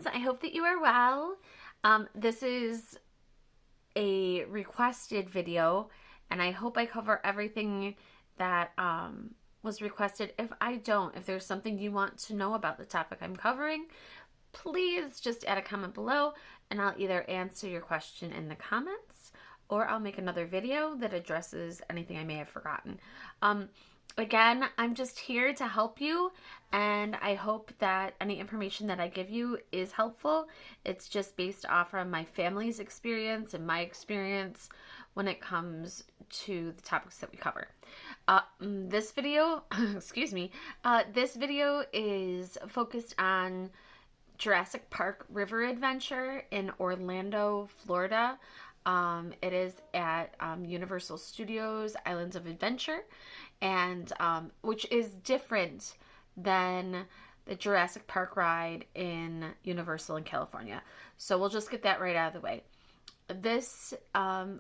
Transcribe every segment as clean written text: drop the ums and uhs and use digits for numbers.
friends. I hope that you are well. This is a requested video, and I hope I cover everything that was requested. If there's something you want to know about the topic I'm covering, please just add a comment below, and I'll either answer your question in the comments, or I'll make another video that addresses anything I may have forgotten. Again, I'm just here to help you, and I hope that any information that I give you is helpful. It's just based off of my family's experience and my experience when it comes to the topics that we cover. This video, this video is focused on Jurassic Park River Adventure in Orlando, Florida. It is at Universal Studios Islands of Adventure, and which is different than the Jurassic Park ride in Universal in California. So we'll just get that right out of the way. This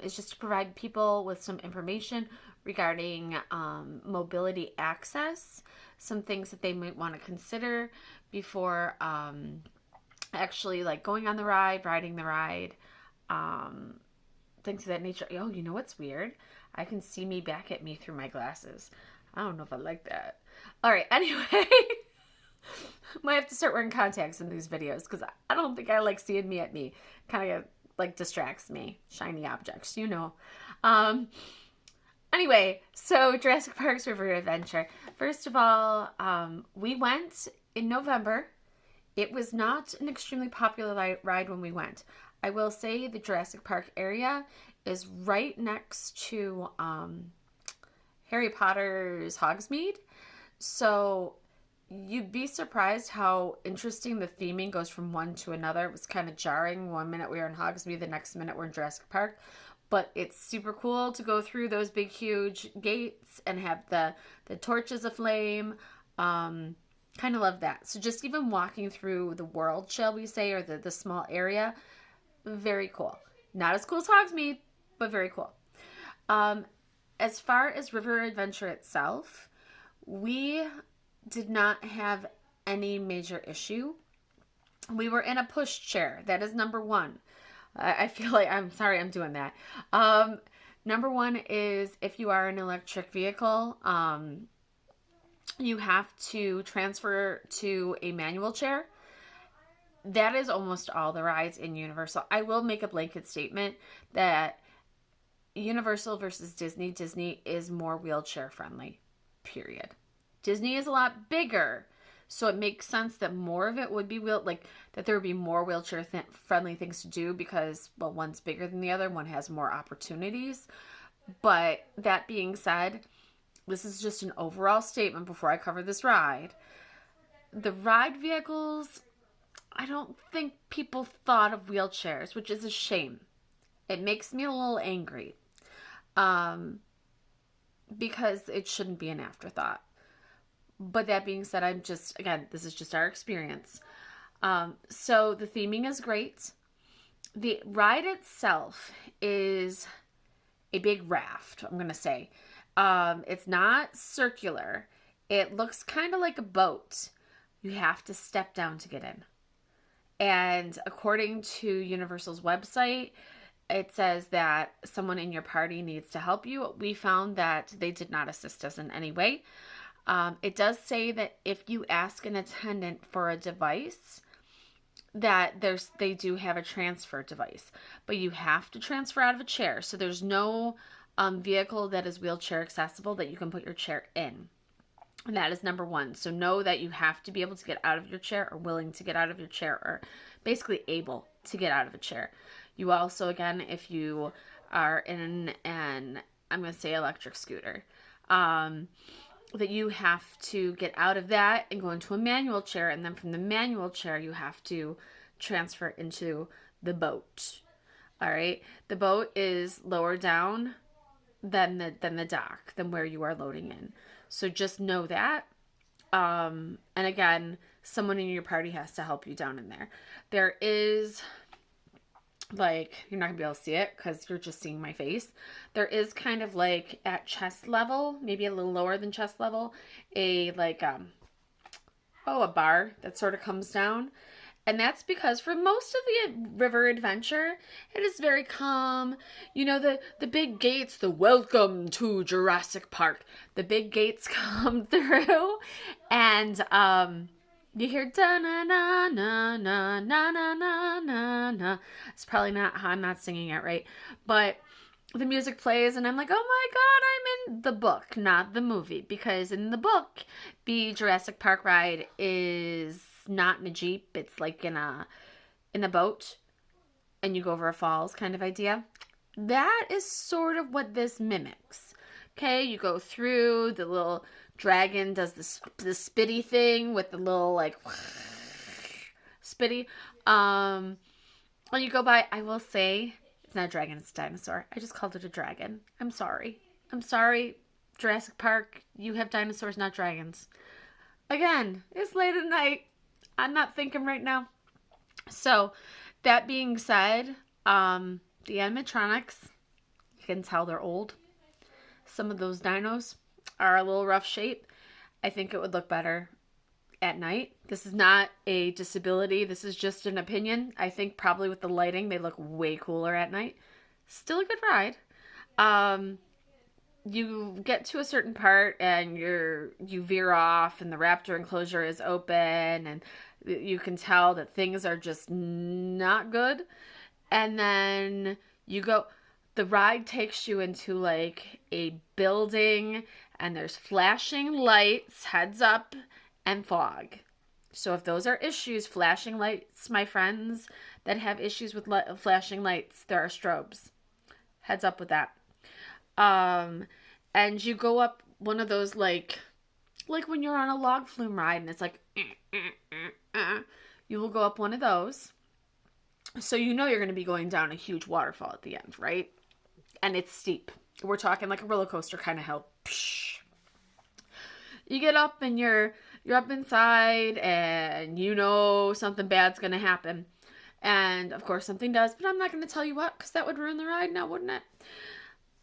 is just to provide people with some information regarding mobility access, some things that they might want to consider before actually like going on the ride, riding the ride, things of that nature. Oh, you know what's weird? I can see me back at me through my glasses. I don't know if I like that. All right, anyway. Might have to start wearing contacts in these videos because I don't think I like seeing me at me. Kind of like distracts me. Shiny objects, you know. Anyway, so Jurassic Park's River Adventure. First of all, we went in November. It was not an extremely popular ride when we went. I will say the Jurassic Park area is right next to Harry Potter's Hogsmeade. So you'd be surprised how interesting the theming goes from one to another. It was kind of jarring. 1 minute we were in Hogsmeade, the next minute we're in Jurassic Park. But it's super cool to go through those big, huge gates and have the torches aflame. Kind of love that. So just even walking through the world, shall we say, or the small area, very cool. Not as cool as Hogsmeade, but very cool. As far as River Adventure itself, we did not have any major issue. We were in a push chair. That is number one. I feel like, I'm sorry I'm doing that. Number one is if you are an electric vehicle, you have to transfer to a manual chair. That is almost all the rides in Universal. I will make a blanket statement that Universal versus Disney is more wheelchair friendly, period. Disney is a lot bigger, so it makes sense that more of it would be that there would be more wheelchair friendly things to do because, well, one's bigger than the other, one has more opportunities. But that being said, this is just an overall statement before I cover this ride. The ride vehicles, I don't think people thought of wheelchairs, which is a shame. It makes me a little angry. Because it shouldn't be an afterthought. But that being said, this is just our experience. So the theming is great. The ride itself is a big raft, I'm going to say. It's not circular. It looks kind of like a boat. You have to step down to get in. And according to Universal's website, it says that someone in your party needs to help you. We found that they did not assist us in any way. It does say that if you ask an attendant for a device, that they do have a transfer device, but you have to transfer out of a chair. So there's no vehicle that is wheelchair accessible that you can put your chair in. And that is number one. So know that you have to be able to get out of your chair or willing to get out of your chair or basically able to get out of a chair. You also, again, if you are in I'm going to say electric scooter, that you have to get out of that and go into a manual chair. And then from the manual chair, you have to transfer into the boat. All right. The boat is lower down than the dock, than where you are loading in. So just know that. And again, someone in your party has to help you down in there. There is, you're not gonna be able to see it because you're just seeing my face. There is kind of like at chest level, maybe a little lower than chest level, a bar that sort of comes down. And that's because for most of the river adventure, it is very calm. You know, the big gates, the welcome to Jurassic Park, the big gates come through, and you hear da na na na na na na na na na. It's probably not how I'm not singing it right, but the music plays and I'm like, oh my god, I'm in the book, not the movie. Because in the book, the Jurassic Park ride is not in a Jeep. It's like in a boat and you go over a falls kind of idea. That is sort of what this mimics. Okay, you go through, the little dragon does the spitty thing with the little like spitty. And you go by, I will say, it's not a dragon, it's a dinosaur. I just called it a dragon. I'm sorry. Jurassic Park, you have dinosaurs, not dragons. Again, it's late at night. I'm not thinking right now. So, that being said, the animatronics, you can tell they're old. Some of those dinos are a little rough shape. I think it would look better at night. This is not a disability. This is just an opinion. I think probably with the lighting, they look way cooler at night. Still a good ride. You get to a certain part and you veer off and the Raptor Enclosure is open and you can tell that things are just not good. And then the ride takes you into like a building and there's flashing lights, heads up, and fog. So if those are issues, flashing lights, my friends that have issues with flashing lights, there are strobes. Heads up with that. And you go up one of those like when you're on a log flume ride and it's like, you will go up one of those. So you know you're going to be going down a huge waterfall at the end, right? And it's steep. We're talking like a roller coaster kind of hill. You get up and you're up inside and you know something bad's going to happen. And of course something does, but I'm not going to tell you what because that would ruin the ride now, wouldn't it?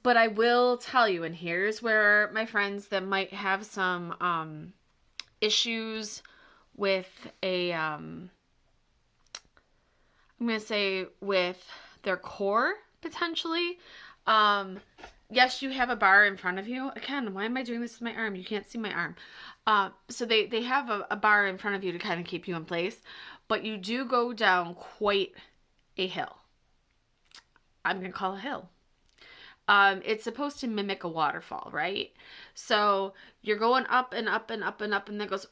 But I will tell you, and here's where my friends that might have some issues with I'm going to say with their core, potentially. Yes, you have a bar in front of you. Again, why am I doing this with my arm? You can't see my arm. So they have a bar in front of you to kind of keep you in place. But you do go down quite a hill. I'm going to call it a hill. It's supposed to mimic a waterfall, right? So you're going up and up and up and up and then it goes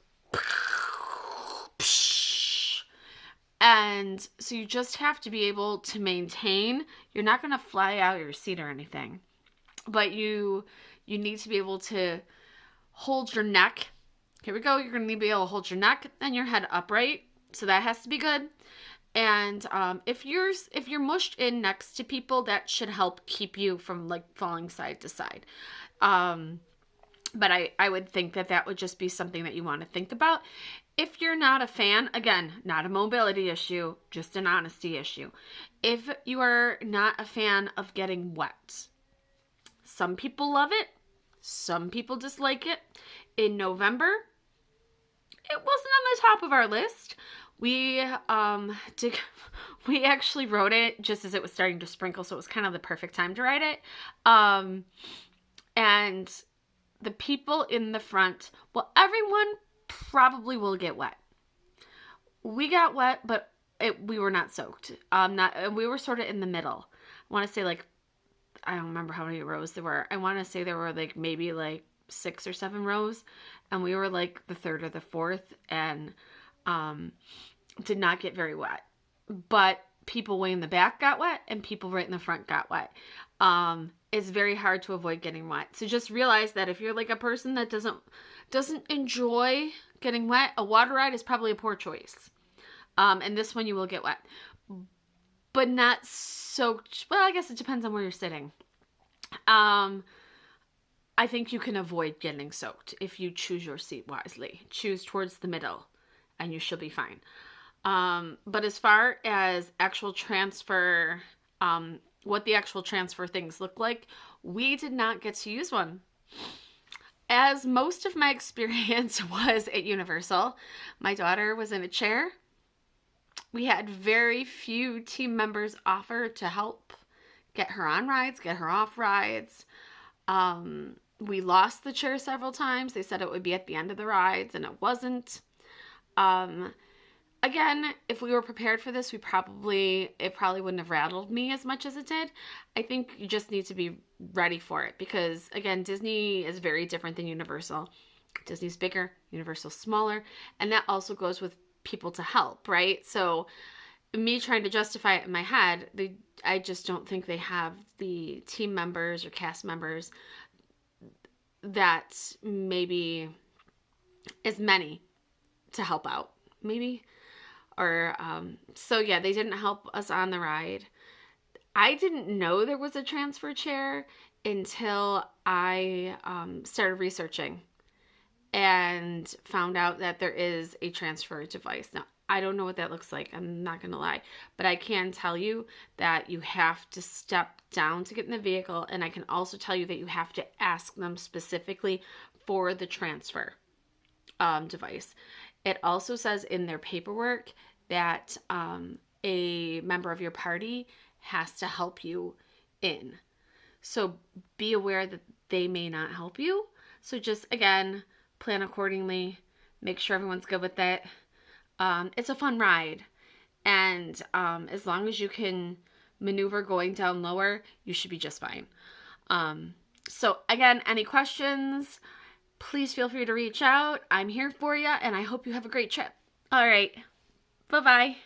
and so you just have to be able to maintain. You're not going to fly out of your seat or anything, but you need to be able to hold your neck. Here we go. You're going to be able to hold your neck and your head upright. So that has to be good. And if you're mushed in next to people, that should help keep you from like falling side to side. But I would think that would just be something that you want to think about. If you're not a fan, again, not a mobility issue, just an honesty issue. If you are not a fan of getting wet, some people love it, some people dislike it. In November, it wasn't on the top of our list. We actually rode it just as it was starting to sprinkle, so it was kind of the perfect time to ride it. And the people in the front, well, everyone probably will get wet. We got wet, but we were not soaked. We were sort of in the middle. I want to say like, I don't remember how many rows there were. I want to say there were like maybe like 6 or 7 rows, and we were like the third or the fourth, and did not get very wet. But people way in the back got wet, and people right in the front got wet. It's very hard to avoid getting wet. So just realize that if you're like a person that doesn't enjoy getting wet, a water ride is probably a poor choice. And this one you will get wet. But not soaked. Well, I guess it depends on where you're sitting. I think you can avoid getting soaked if you choose your seat wisely. Choose towards the middle and you should be fine. But as far as actual transfer, what the actual transfer things look like, we did not get to use one. As most of my experience was at Universal, my daughter was in a chair We had very few team members offer to help get her on rides, get her off rides. We lost the chair several times. They said it would be at the end of the rides, and it wasn't. Again, if we were prepared for this, it probably wouldn't have rattled me as much as it did. I think you just need to be ready for it because, again, Disney is very different than Universal. Disney's bigger, Universal's smaller, and that also goes with people to help, right? So me trying to justify it in my head, I just don't think they have the team members or cast members that maybe as many to help out, maybe. Or, so yeah, they didn't help us on the ride. I didn't know there was a transfer chair until I started researching and found out that there is a transfer device. Now, I don't know what that looks like. I'm not going to lie. But I can tell you that you have to step down to get in the vehicle. And I can also tell you that you have to ask them specifically for the transfer device. It also says in their paperwork that a member of your party has to help you in. So be aware that they may not help you. So just, again, plan accordingly. Make sure everyone's good with it. It's a fun ride. And as long as you can maneuver going down lower, you should be just fine. So again, any questions, please feel free to reach out. I'm here for you, and I hope you have a great trip. All right. Bye-bye.